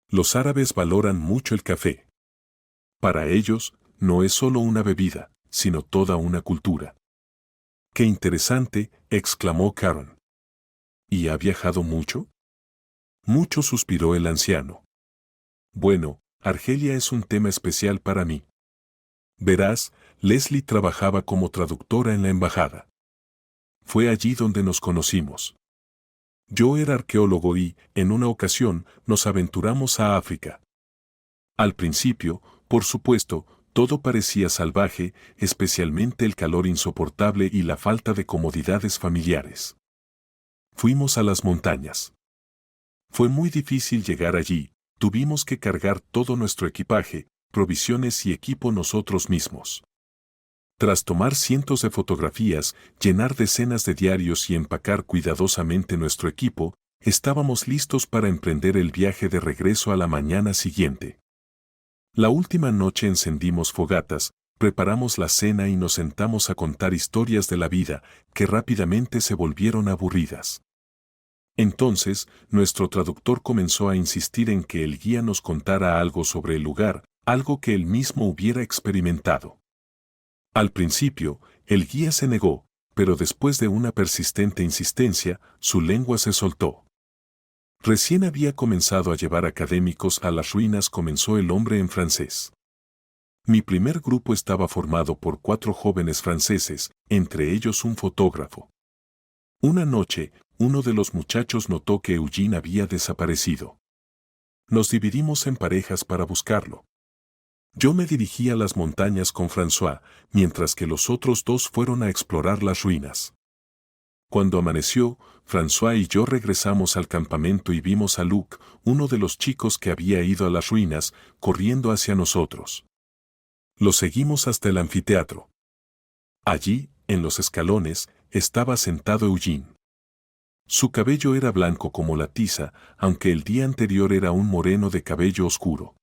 Los árabes valoran mucho el café. Para ellos, no es solo una bebida, sino toda una cultura. ¡Qué interesante!, exclamó Karen. ¿Y ha viajado mucho? Mucho, suspiró el anciano. Bueno, Argelia es un tema especial para mí. Verás, Leslie trabajaba como traductora en la embajada. Fue allí donde nos conocimos. Yo era arqueólogo y, en una ocasión, nos aventuramos a África. Al principio, por supuesto, todo parecía salvaje, especialmente el calor insoportable y la falta de comodidades familiares. Fuimos a las montañas. Fue muy difícil llegar allí, tuvimos que cargar todo nuestro equipaje, provisiones y equipo nosotros mismos. Tras tomar cientos de fotografías, llenar decenas de diarios y empacar cuidadosamente nuestro equipo, estábamos listos para emprender el viaje de regreso a la mañana siguiente. La última noche encendimos fogatas, preparamos la cena y nos sentamos a contar historias de la vida, que rápidamente se volvieron aburridas. Entonces, nuestro traductor comenzó a insistir en que el guía nos contara algo sobre el lugar, algo que él mismo hubiera experimentado. Al principio, el guía se negó, pero después de una persistente insistencia, su lengua se soltó. Recién había comenzado a llevar académicos a las ruinas, comenzó el hombre en francés. Mi primer grupo estaba formado por 4 jóvenes franceses, entre ellos un fotógrafo. Una noche, uno de los muchachos notó que Eugene había desaparecido. Nos dividimos en parejas para buscarlo. Yo me dirigí a las montañas con François, mientras que los otros 2 fueron a explorar las ruinas. Cuando amaneció, François y yo regresamos al campamento y vimos a Luc, uno de los chicos que había ido a las ruinas, corriendo hacia nosotros. Lo seguimos hasta el anfiteatro. Allí, en los escalones, estaba sentado Eugene. Su cabello era blanco como la tiza, aunque el día anterior era un moreno de cabello oscuro.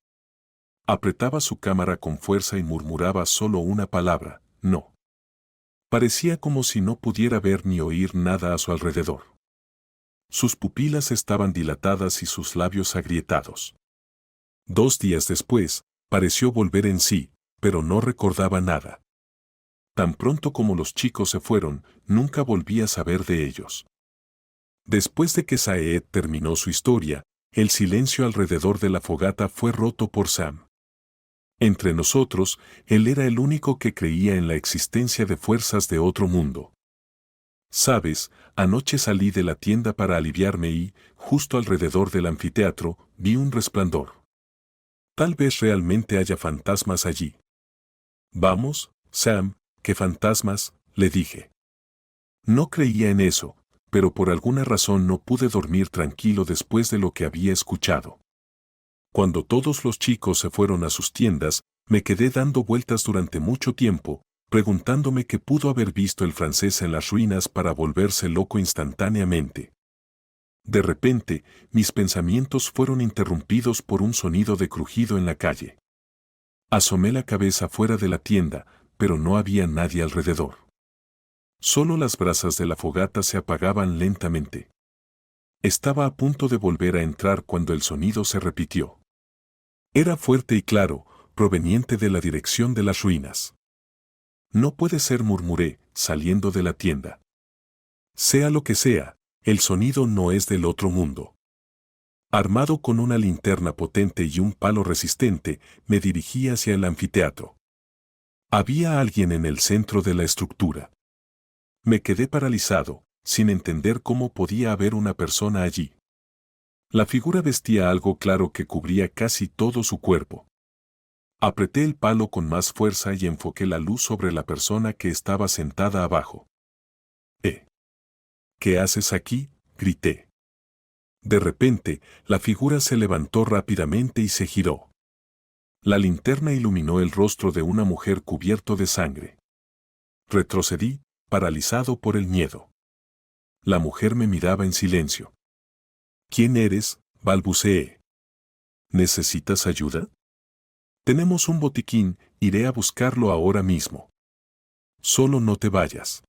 Apretaba su cámara con fuerza y murmuraba solo una palabra: no. Parecía como si no pudiera ver ni oír nada a su alrededor. Sus pupilas estaban dilatadas y sus labios agrietados. 2 días después, pareció volver en sí, pero no recordaba nada. Tan pronto como los chicos se fueron, nunca volví a saber de ellos. Después de que Saeed terminó su historia, el silencio alrededor de la fogata fue roto por Sam. Entre nosotros, él era el único que creía en la existencia de fuerzas de otro mundo. Sabes, anoche salí de la tienda para aliviarme y, justo alrededor del anfiteatro, vi un resplandor. Tal vez realmente haya fantasmas allí. Vamos, Sam, ¿qué fantasmas?, le dije. No creía en eso, pero por alguna razón no pude dormir tranquilo después de lo que había escuchado. Cuando todos los chicos se fueron a sus tiendas, me quedé dando vueltas durante mucho tiempo, preguntándome qué pudo haber visto el francés en las ruinas para volverse loco instantáneamente. De repente, mis pensamientos fueron interrumpidos por un sonido de crujido en la calle. Asomé la cabeza fuera de la tienda, pero no había nadie alrededor. Solo las brasas de la fogata se apagaban lentamente. Estaba a punto de volver a entrar cuando el sonido se repitió. Era fuerte y claro, proveniente de la dirección de las ruinas. No puede ser, murmuré, saliendo de la tienda. Sea lo que sea, el sonido no es del otro mundo. Armado con una linterna potente y un palo resistente, me dirigí hacia el anfiteatro. Había alguien en el centro de la estructura. Me quedé paralizado, sin entender cómo podía haber una persona allí. La figura vestía algo claro que cubría casi todo su cuerpo. Apreté el palo con más fuerza y enfoqué la luz sobre la persona que estaba sentada abajo. ¿Qué haces aquí?, grité. De repente, la figura se levantó rápidamente y se giró. La linterna iluminó el rostro de una mujer cubierto de sangre. Retrocedí, paralizado por el miedo. La mujer me miraba en silencio. ¿Quién eres?, balbuceé. ¿Necesitas ayuda? Tenemos un botiquín, iré a buscarlo ahora mismo. Solo no te vayas.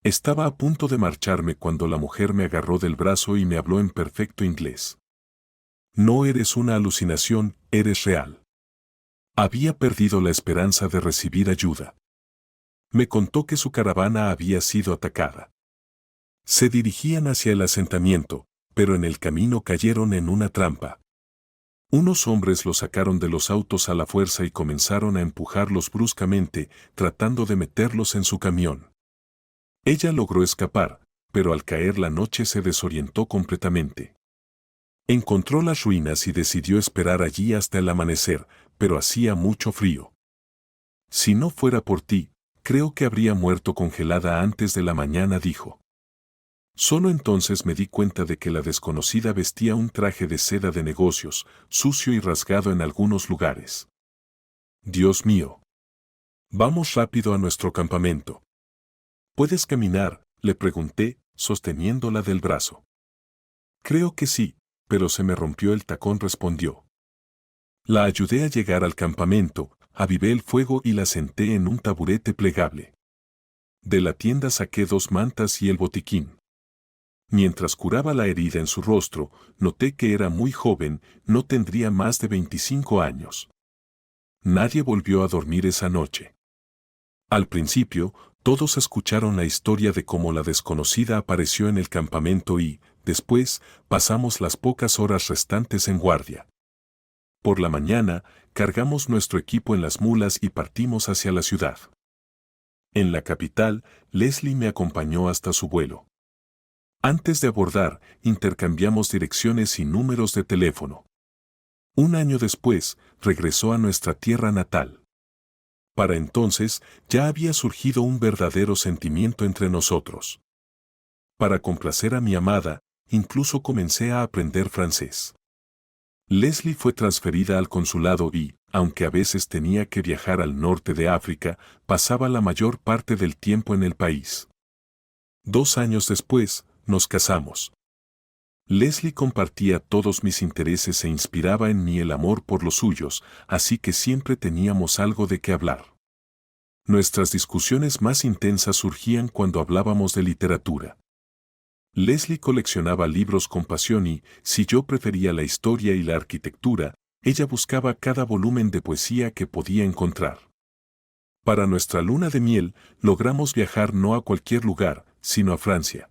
Estaba a punto de marcharme cuando la mujer me agarró del brazo y me habló en perfecto inglés. No eres una alucinación, eres real. Había perdido la esperanza de recibir ayuda. Me contó que su caravana había sido atacada. Se dirigían hacia el asentamiento, pero en el camino cayeron en una trampa. Unos hombres lo sacaron de los autos a la fuerza y comenzaron a empujarlos bruscamente, tratando de meterlos en su camión. Ella logró escapar, pero al caer la noche se desorientó completamente. Encontró las ruinas y decidió esperar allí hasta el amanecer, pero hacía mucho frío. Si no fuera por ti, creo que habría muerto congelada antes de la mañana, dijo. Solo entonces me di cuenta de que la desconocida vestía un traje de seda de negocios, sucio y rasgado en algunos lugares. Dios mío. Vamos rápido a nuestro campamento. ¿Puedes caminar?, le pregunté, sosteniéndola del brazo. Creo que sí, pero se me rompió el tacón, respondió. La ayudé a llegar al campamento, avivé el fuego y la senté en un taburete plegable. De la tienda saqué 2 mantas y el botiquín. Mientras curaba la herida en su rostro, noté que era muy joven, no tendría más de 25 años. Nadie volvió a dormir esa noche. Al principio, todos escucharon la historia de cómo la desconocida apareció en el campamento y, después, pasamos las pocas horas restantes en guardia. Por la mañana, cargamos nuestro equipo en las mulas y partimos hacia la ciudad. En la capital, Leslie me acompañó hasta su vuelo. Antes de abordar, intercambiamos direcciones y números de teléfono. Un año después, regresó a nuestra tierra natal. Para entonces, ya había surgido un verdadero sentimiento entre nosotros. Para complacer a mi amada, incluso comencé a aprender francés. Leslie fue transferida al consulado y, aunque a veces tenía que viajar al norte de África, pasaba la mayor parte del tiempo en el país. 2 años después, nos casamos. Leslie compartía todos mis intereses e inspiraba en mí el amor por los suyos, así que siempre teníamos algo de qué hablar. Nuestras discusiones más intensas surgían cuando hablábamos de literatura. Leslie coleccionaba libros con pasión y, si yo prefería la historia y la arquitectura, ella buscaba cada volumen de poesía que podía encontrar. Para nuestra luna de miel, logramos viajar no a cualquier lugar, sino a Francia.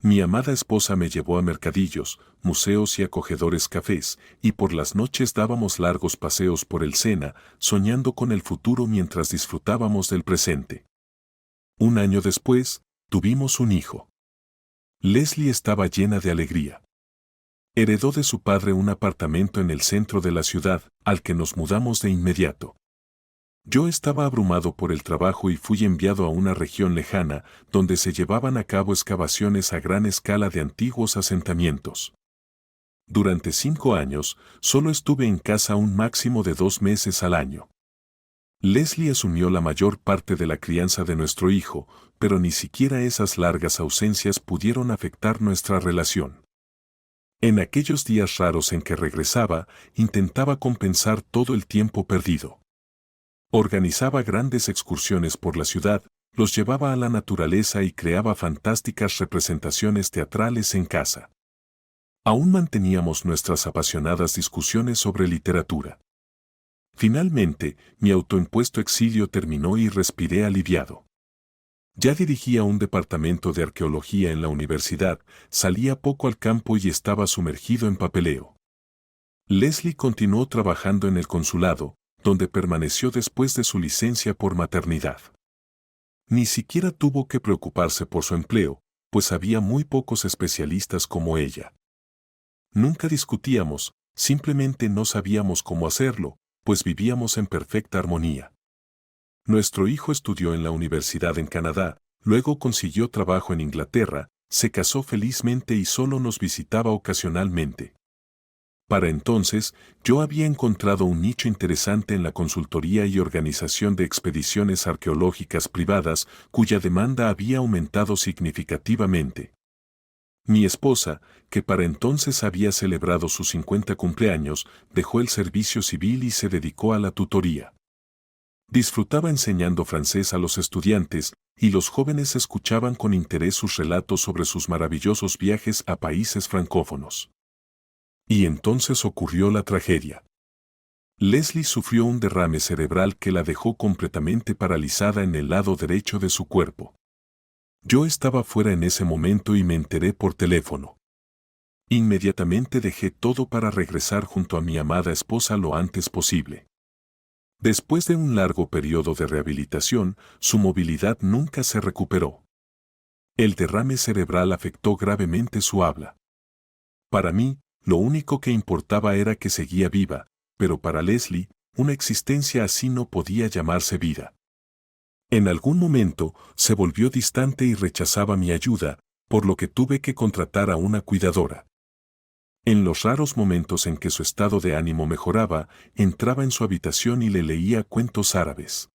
Mi amada esposa me llevó a mercadillos, museos y acogedores cafés, y por las noches dábamos largos paseos por el Sena, soñando con el futuro mientras disfrutábamos del presente. 1 año después, tuvimos un hijo. Leslie estaba llena de alegría. Heredó de su padre un apartamento en el centro de la ciudad, al que nos mudamos de inmediato. Yo estaba abrumado por el trabajo y fui enviado a una región lejana, donde se llevaban a cabo excavaciones a gran escala de antiguos asentamientos. Durante 5 años, solo estuve en casa un máximo de 2 meses al año. Leslie asumió la mayor parte de la crianza de nuestro hijo, pero ni siquiera esas largas ausencias pudieron afectar nuestra relación. En aquellos días raros en que regresaba, intentaba compensar todo el tiempo perdido. Organizaba grandes excursiones por la ciudad, los llevaba a la naturaleza y creaba fantásticas representaciones teatrales en casa. Aún manteníamos nuestras apasionadas discusiones sobre literatura. Finalmente, mi autoimpuesto exilio terminó y respiré aliviado. Ya dirigía un departamento de arqueología en la universidad, salía poco al campo y estaba sumergido en papeleo. Leslie continuó trabajando en el consulado, donde permaneció después de su licencia por maternidad. Ni siquiera tuvo que preocuparse por su empleo, pues había muy pocos especialistas como ella. Nunca discutíamos, simplemente no sabíamos cómo hacerlo, pues vivíamos en perfecta armonía. Nuestro hijo estudió en la universidad en Canadá, luego consiguió trabajo en Inglaterra, se casó felizmente y solo nos visitaba ocasionalmente. Para entonces, yo había encontrado un nicho interesante en la consultoría y organización de expediciones arqueológicas privadas, cuya demanda había aumentado significativamente. Mi esposa, que para entonces había celebrado sus 50 cumpleaños, dejó el servicio civil y se dedicó a la tutoría. Disfrutaba enseñando francés a los estudiantes, y los jóvenes escuchaban con interés sus relatos sobre sus maravillosos viajes a países francófonos. Y entonces ocurrió la tragedia. Leslie sufrió un derrame cerebral que la dejó completamente paralizada en el lado derecho de su cuerpo. Yo estaba fuera en ese momento y me enteré por teléfono. Inmediatamente dejé todo para regresar junto a mi amada esposa lo antes posible. Después de un largo periodo de rehabilitación, su movilidad nunca se recuperó. El derrame cerebral afectó gravemente su habla. Para mí, lo único que importaba era que seguía viva, pero para Leslie, una existencia así no podía llamarse vida. En algún momento, se volvió distante y rechazaba mi ayuda, por lo que tuve que contratar a una cuidadora. En los raros momentos en que su estado de ánimo mejoraba, entraba en su habitación y le leía cuentos árabes.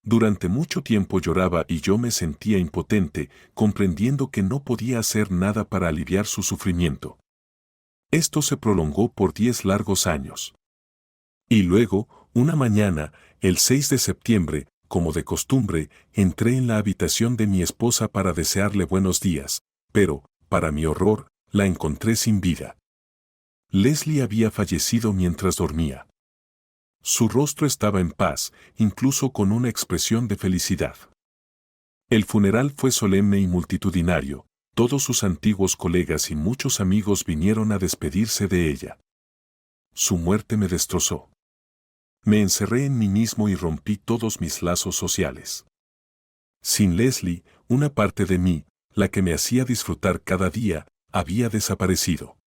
Durante mucho tiempo lloraba y yo me sentía impotente, comprendiendo que no podía hacer nada para aliviar su sufrimiento. Esto se prolongó por 10 largos años. Y luego, una mañana, el 6 de septiembre, como de costumbre, entré en la habitación de mi esposa para desearle buenos días, pero, para mi horror, la encontré sin vida. Leslie había fallecido mientras dormía. Su rostro estaba en paz, incluso con una expresión de felicidad. El funeral fue solemne y multitudinario, todos sus antiguos colegas y muchos amigos vinieron a despedirse de ella. Su muerte me destrozó. Me encerré en mí mismo y rompí todos mis lazos sociales. Sin Leslie, una parte de mí, la que me hacía disfrutar cada día, había desaparecido.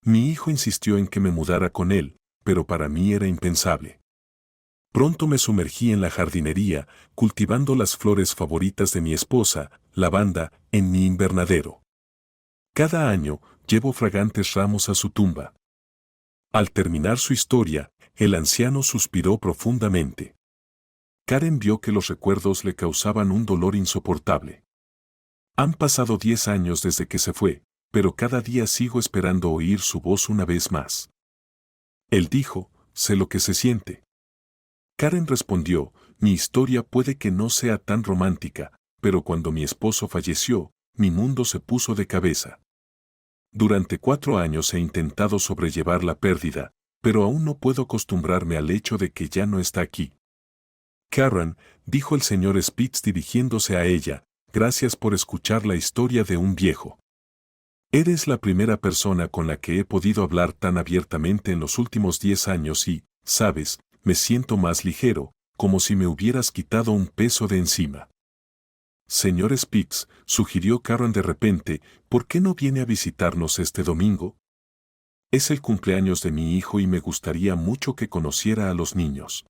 Mi hijo insistió en que me mudara con él, pero para mí era impensable. Pronto me sumergí en la jardinería, cultivando las flores favoritas de mi esposa, lavanda, en mi invernadero. Cada año, llevo fragantes ramos a su tumba. Al terminar su historia, el anciano suspiró profundamente. Karen vio que los recuerdos le causaban un dolor insoportable. Han pasado 10 años desde que se fue, pero cada día sigo esperando oír su voz una vez más. Él dijo, sé lo que se siente. Karen respondió, mi historia puede que no sea tan romántica, pero cuando mi esposo falleció, mi mundo se puso de cabeza. Durante 4 años he intentado sobrellevar la pérdida, pero aún no puedo acostumbrarme al hecho de que ya no está aquí. Karen, dijo el señor Spitz dirigiéndose a ella, gracias por escuchar la historia de un viejo. Eres la primera persona con la que he podido hablar tan abiertamente en los últimos 10 años y, sabes, me siento más ligero, como si me hubieras quitado un peso de encima. Señor Spitz, sugirió Karen de repente, ¿por qué no viene a visitarnos este domingo? Es el cumpleaños de mi hijo y me gustaría mucho que conociera a los niños.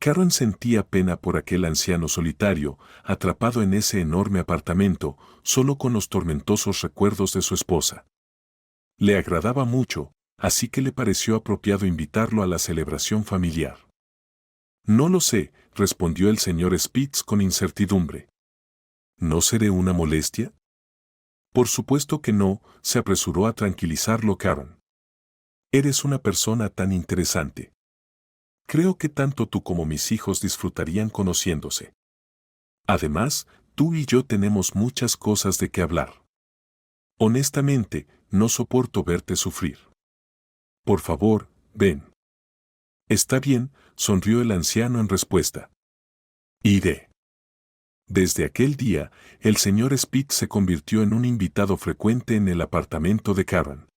Karen sentía pena por aquel anciano solitario, atrapado en ese enorme apartamento, solo con los tormentosos recuerdos de su esposa. Le agradaba mucho, así que le pareció apropiado invitarlo a la celebración familiar. No lo sé, respondió el señor Spitz con incertidumbre. ¿No seré una molestia? Por supuesto que no, se apresuró a tranquilizarlo Karen. Eres una persona tan interesante. Creo que tanto tú como mis hijos disfrutarían conociéndose. Además, tú y yo tenemos muchas cosas de qué hablar. Honestamente, no soporto verte sufrir. Por favor, ven. Está bien, sonrió el anciano en respuesta. Iré. Desde aquel día, el señor Spitz se convirtió en un invitado frecuente en el apartamento de Karen.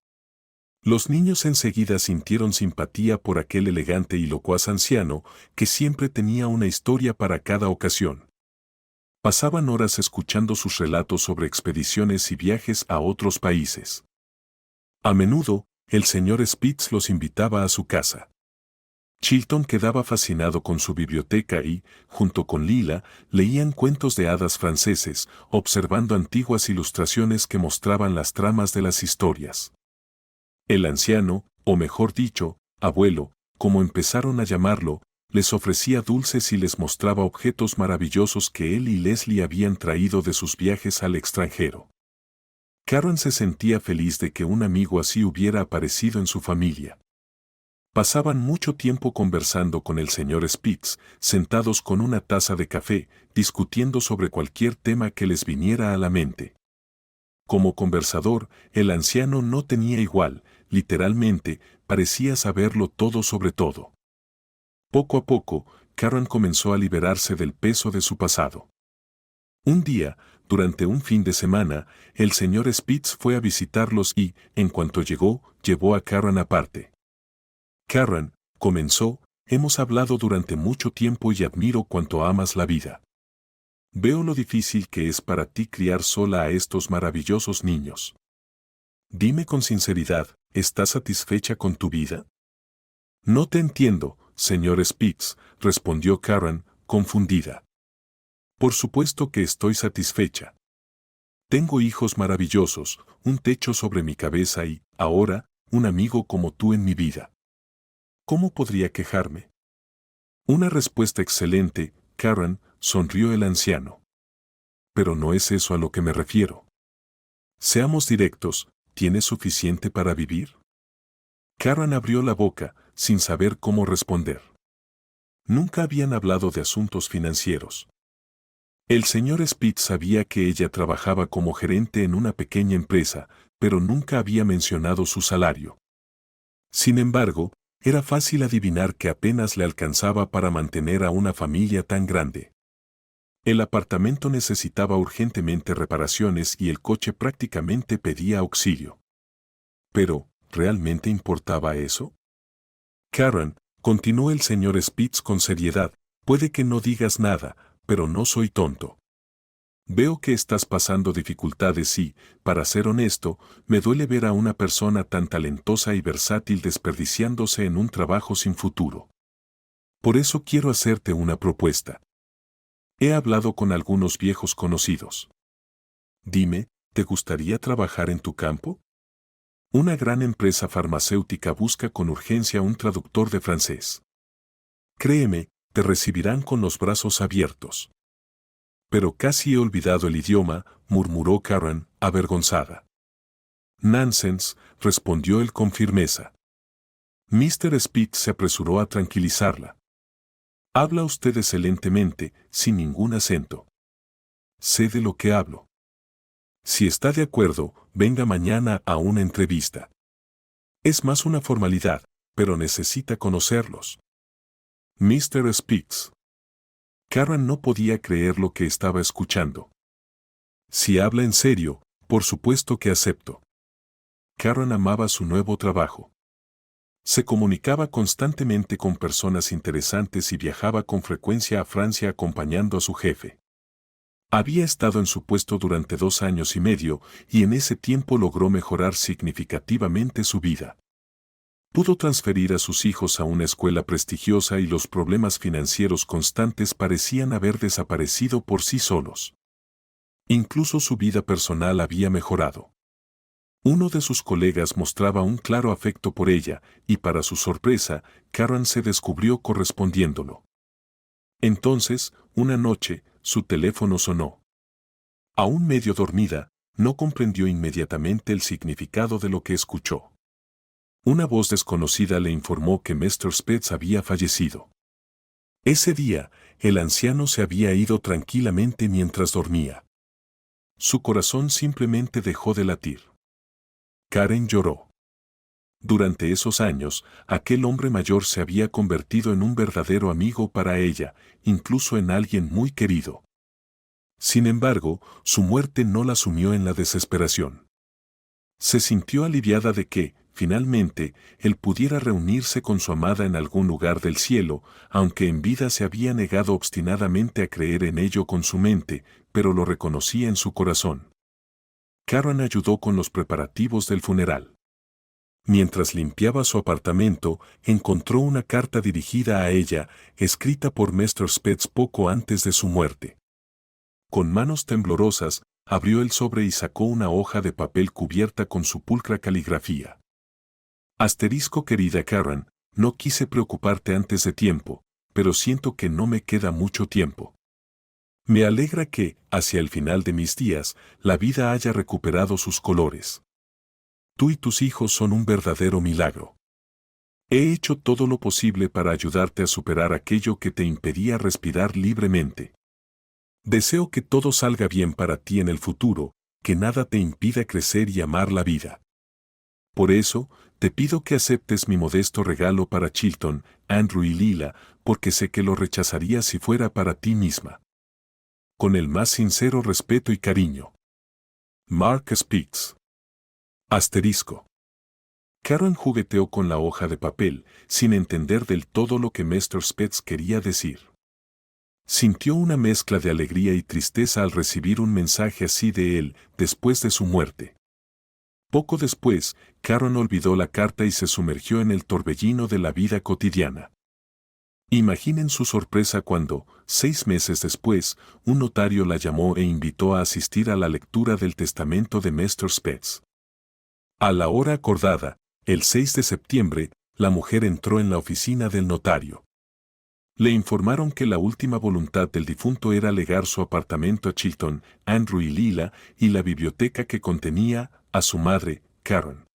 Los niños enseguida sintieron simpatía por aquel elegante y locuaz anciano que siempre tenía una historia para cada ocasión. Pasaban horas escuchando sus relatos sobre expediciones y viajes a otros países. A menudo, el señor Spitz los invitaba a su casa. Chilton quedaba fascinado con su biblioteca y, junto con Lila, leían cuentos de hadas franceses, observando antiguas ilustraciones que mostraban las tramas de las historias. El anciano, o mejor dicho, abuelo, como empezaron a llamarlo, les ofrecía dulces y les mostraba objetos maravillosos que él y Leslie habían traído de sus viajes al extranjero. Karen se sentía feliz de que un amigo así hubiera aparecido en su familia. Pasaban mucho tiempo conversando con el señor Spitz, sentados con una taza de café, discutiendo sobre cualquier tema que les viniera a la mente. Como conversador, el anciano no tenía igual, literalmente, parecía saberlo todo sobre todo. Poco a poco, Karen comenzó a liberarse del peso de su pasado. Un día, durante un fin de semana, el señor Spitz fue a visitarlos y, en cuanto llegó, llevó a Karen aparte. Karen, comenzó, hemos hablado durante mucho tiempo y admiro cuánto amas la vida. Veo lo difícil que es para ti criar sola a estos maravillosos niños. Dime con sinceridad, ¿estás satisfecha con tu vida? No te entiendo, señor Spitz, respondió Karen, confundida. Por supuesto que estoy satisfecha. Tengo hijos maravillosos, un techo sobre mi cabeza y, ahora, un amigo como tú en mi vida. ¿Cómo podría quejarme? Una respuesta excelente, Karen, sonrió el anciano. Pero no es eso a lo que me refiero. Seamos directos, ¿tienes suficiente para vivir? Karen abrió la boca, sin saber cómo responder. Nunca habían hablado de asuntos financieros. El señor Spitz sabía que ella trabajaba como gerente en una pequeña empresa, pero nunca había mencionado su salario. Sin embargo, era fácil adivinar que apenas le alcanzaba para mantener a una familia tan grande. El apartamento necesitaba urgentemente reparaciones y el coche prácticamente pedía auxilio. Pero, ¿realmente importaba eso? Karen, continuó el señor Spitz con seriedad, puede que no digas nada, pero no soy tonto. Veo que estás pasando dificultades y, para ser honesto, me duele ver a una persona tan talentosa y versátil desperdiciándose en un trabajo sin futuro. Por eso quiero hacerte una propuesta. He hablado con algunos viejos conocidos. Dime, ¿te gustaría trabajar en tu campo? Una gran empresa farmacéutica busca con urgencia un traductor de francés. Créeme, te recibirán con los brazos abiertos. Pero casi he olvidado el idioma, murmuró Karen, avergonzada. Nonsense, respondió él con firmeza. Mr. Spitz se apresuró a tranquilizarla. Habla usted excelentemente, sin ningún acento. Sé de lo que hablo. Si está de acuerdo, venga mañana a una entrevista. Es más una formalidad, pero necesita conocerlos. Mr. Spitz. Karen no podía creer lo que estaba escuchando. Si habla en serio, por supuesto que acepto. Karen amaba su nuevo trabajo. Se comunicaba constantemente con personas interesantes y viajaba con frecuencia a Francia acompañando a su jefe. Había estado en su puesto durante 2 años y medio y en ese tiempo logró mejorar significativamente su vida. Pudo transferir a sus hijos a una escuela prestigiosa y los problemas financieros constantes parecían haber desaparecido por sí solos. Incluso su vida personal había mejorado. Uno de sus colegas mostraba un claro afecto por ella, y para su sorpresa, Karen se descubrió correspondiéndolo. Entonces, una noche, su teléfono sonó. Aún medio dormida, no comprendió inmediatamente el significado de lo que escuchó. Una voz desconocida le informó que Mr. Spitz había fallecido. Ese día, el anciano se había ido tranquilamente mientras dormía. Su corazón simplemente dejó de latir. Karen lloró. Durante esos años, aquel hombre mayor se había convertido en un verdadero amigo para ella, incluso en alguien muy querido. Sin embargo, su muerte no la sumió en la desesperación. Se sintió aliviada de que, finalmente, él pudiera reunirse con su amada en algún lugar del cielo, aunque en vida se había negado obstinadamente a creer en ello con su mente, pero lo reconocía en su corazón. Karen ayudó con los preparativos del funeral. Mientras limpiaba su apartamento, encontró una carta dirigida a ella, escrita por Mr. Spitz poco antes de su muerte. Con manos temblorosas, abrió el sobre y sacó una hoja de papel cubierta con su pulcra caligrafía. Asterisco querida Karen, no quise preocuparte antes de tiempo, pero siento que no me queda mucho tiempo. Me alegra que, hacia el final de mis días, la vida haya recuperado sus colores. Tú y tus hijos son un verdadero milagro. He hecho todo lo posible para ayudarte a superar aquello que te impedía respirar libremente. Deseo que todo salga bien para ti en el futuro, que nada te impida crecer y amar la vida. Por eso, te pido que aceptes mi modesto regalo para Chilton, Andrew y Lila, porque sé que lo rechazarías si fuera para ti misma. con el más sincero respeto y cariño. Mark Speaks. Asterisco. Karen jugueteó con la hoja de papel, sin entender del todo lo que Mr. Spence quería decir. Sintió una mezcla de alegría y tristeza al recibir un mensaje así de él después de su muerte. Poco después, Karen olvidó la carta y se sumergió en el torbellino de la vida cotidiana. Imaginen su sorpresa cuando, 6 meses después, un notario la llamó e invitó a asistir a la lectura del testamento de Mr. Spence. A la hora acordada, el 6 de septiembre, la mujer entró en la oficina del notario. Le informaron que la última voluntad del difunto era legar su apartamento a Chilton, Andrew y Lila, y la biblioteca que contenía a su madre, Karen.